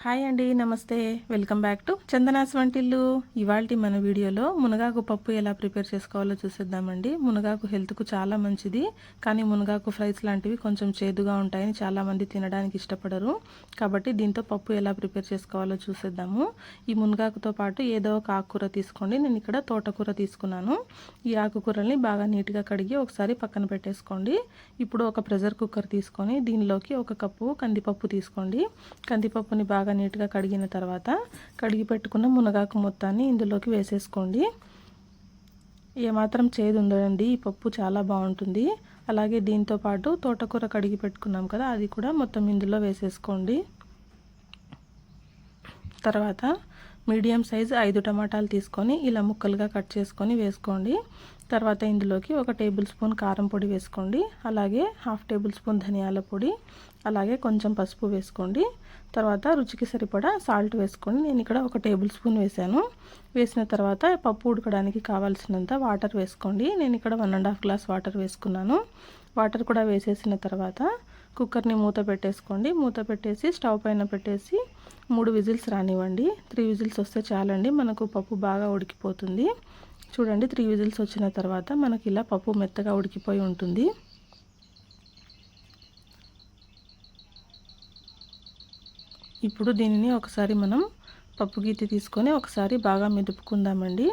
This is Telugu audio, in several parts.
హాయ్ అండి, నమస్తే. వెల్కమ్ బ్యాక్ టు చందనాస్ వంటిల్లు. ఇవాల్టి మన వీడియోలో మునగాకు పప్పు ఎలా ప్రిపేర్ చేసుకోవాలో చూసేద్దామండి. మునగాకు హెల్త్కు చాలా మంచిది, కానీ మునగాకు ఫ్రైస్ లాంటివి కొంచెం చేదుగా ఉంటాయని చాలామంది తినడానికి ఇష్టపడరు. కాబట్టి దీంతో పప్పు ఎలా ప్రిపేర్ చేసుకోవాలో చూసేద్దాము. ఈ మునగాకుతో పాటు ఏదో ఒక ఆకుకూర తీసుకోండి. నేను ఇక్కడ తోటకూర తీసుకున్నాను. ఈ ఆకుకూరల్ని బాగా నీట్గా కడిగి ఒకసారి పక్కన పెట్టేసుకోండి. ఇప్పుడు ఒక ప్రెషర్ కుక్కర్ తీసుకొని దీనిలోకి 1 కప్పు కందిపప్పు తీసుకోండి. కందిపప్పుని బాగా నీట్గా కడిగిన తర్వాత కడిగి పెట్టుకున్న మునగాకు మొత్తాన్ని ఇందులోకి వేసేసుకోండి. ఏమాత్రం చేదు ఉండదండి, ఈ పప్పు చాలా బాగుంటుంది. అలాగే దీంతో పాటు తోటకూర కడిగి పెట్టుకున్నాం కదా, అది కూడా మొత్తం ఇందులో వేసేసుకోండి. తర్వాత మీడియం సైజు 5 టమాటాలు తీసుకొని ఇలా ముక్కలుగా కట్ చేసుకొని వేసుకోండి. తర్వాత ఇందులోకి 1 టేబుల్ స్పూన్ కారం పొడి వేసుకోండి. అలాగే 1/2 టేబుల్ స్పూన్ ధనియాల పొడి, అలాగే కొంచెం పసుపు వేసుకోండి. తర్వాత రుచికి సరిపడా సాల్ట్ వేసుకోండి. నేను ఇక్కడ 1 టేబుల్ స్పూన్ వేసాను. వేసిన తర్వాత పప్పు ఉడకడానికి కావాల్సినంత వాటర్ వేసుకోండి. నేను ఇక్కడ 1.5 గ్లాస్ వాటర్ వేసుకున్నాను. వాటర్ కూడా వేసేసిన తర్వాత కుక్కర్ని మూత పెట్టేసుకోండి. మూత పెట్టేసి స్టవ్ పైన పెట్టేసి 3 విజిల్స్ రానివ్వండి. 3 విజిల్స్ వస్తే చాలండి, మనకు పప్పు బాగా ఉడికిపోతుంది. చూడండి, 3 విజిల్స్ వచ్చిన తర్వాత మనకి ఇలా పప్పు మెత్తగా ఉడికిపోయి ఉంటుంది. ఇప్పుడు దీనిని ఒకసారి మనం పప్పు గీతి తీసుకొని ఒకసారి బాగా మెదుపుకుందామండి.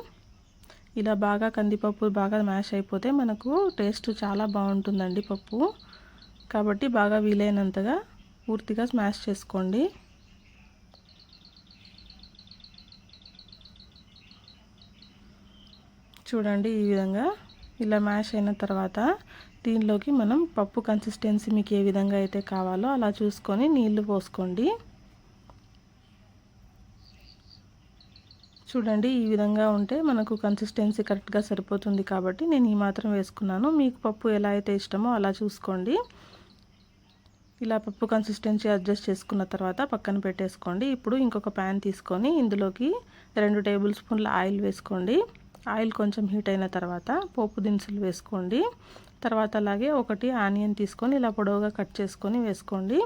ఇలా బాగా కందిపప్పు బాగా మ్యాష్ అయిపోతే మనకు టేస్ట్ చాలా బాగుంటుందండి పప్పు. కాబట్టి బాగా వీలైనంతగా పూర్తిగా స్మాష్ చేసుకోండి. చూడండి, ఈ విధంగా ఇలా మ్యాష్ అయిన తర్వాత దీనిలోకి మనం పప్పు కన్సిస్టెన్సీ మీకు ఏ విధంగా అయితే కావాలో అలా చూసుకొని నీళ్లు పోసుకోండి. చూడండి, ఈ విధంగా ఉంటే మనకు కన్సిస్టెన్సీ కరెక్ట్గా సరిపోతుంది. కాబట్టి నేను ఈ మాత్రం వేసుకున్నాను. మీకు పప్పు ఎలా అయితే ఇష్టమో అలా చూసుకోండి. ఇలా పప్పు కన్సిస్టెన్సీ అడ్జస్ట్ చేసుకున్న తర్వాత పక్కన పెట్టేసుకోండి. ఇప్పుడు ఇంకొక ప్యాన్ తీసుకొని ఇందులోకి 2 టేబుల్ స్పూన్ల ఆయిల్ వేసుకోండి. ఆయిల్ కొంచెం హీట్ అయిన తర్వాత పోపు దినుసులు వేసుకోండి. తర్వాత అలాగే 1 ఆనియన్ తీసుకొని ఇలా పొడవుగా కట్ చేసుకొని వేసుకోండి.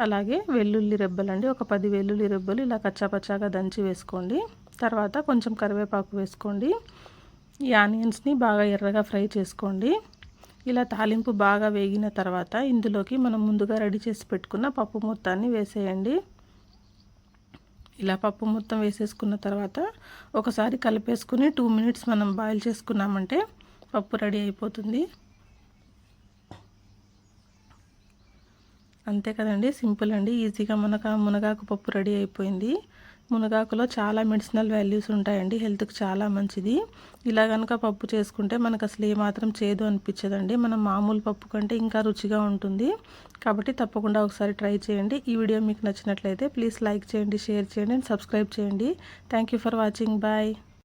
అలాగే వెల్లుల్లి రెబ్బలండి, ఒక 10 వెల్లుల్లి రెబ్బలు ఇలా కచ్చాపచ్చాగా దంచి వేసుకోండి. తర్వాత కొంచెం కరివేపాకు వేసుకోండి. ఈ ఆనియన్స్ని బాగా ఎర్రగా ఫ్రై చేసుకోండి. ఇలా తాలింపు బాగా వేగిన తర్వాత ఇందులోకి మనం ముందుగా రెడీ చేసి పెట్టుకున్న పప్పు మొత్తాన్ని వేసేయండి. ఇలా పప్పు మొత్తం వేసేసుకున్న తర్వాత ఒకసారి కలిపేసుకుని 2 మినిట్స్ మనం బాయిల్ చేసుకున్నామంటే పప్పు రెడీ అయిపోతుంది. అంతే కదండి, సింపుల్ అండి, ఈజీగా మునగాకు పప్పు రెడీ అయిపోయింది. మునగాకులో చాలా మెడిసినల్ వాల్యూస్ ఉంటాయండి, హెల్త్కి చాలా మంచిది. ఇలా కనుక పప్పు చేసుకుంటే మనకు అసలు ఏమాత్రం చేదు అనిపించదండి. మనం మామూలు పప్పు కంటే ఇంకా రుచిగా ఉంటుంది. కాబట్టి తప్పకుండా ఒకసారి ట్రై చేయండి. ఈ వీడియో మీకు నచ్చినట్లయితే ప్లీజ్ లైక్ చేయండి, షేర్ చేయండి అండ్ సబ్స్క్రైబ్ చేయండి. Thank you for watching. Bye.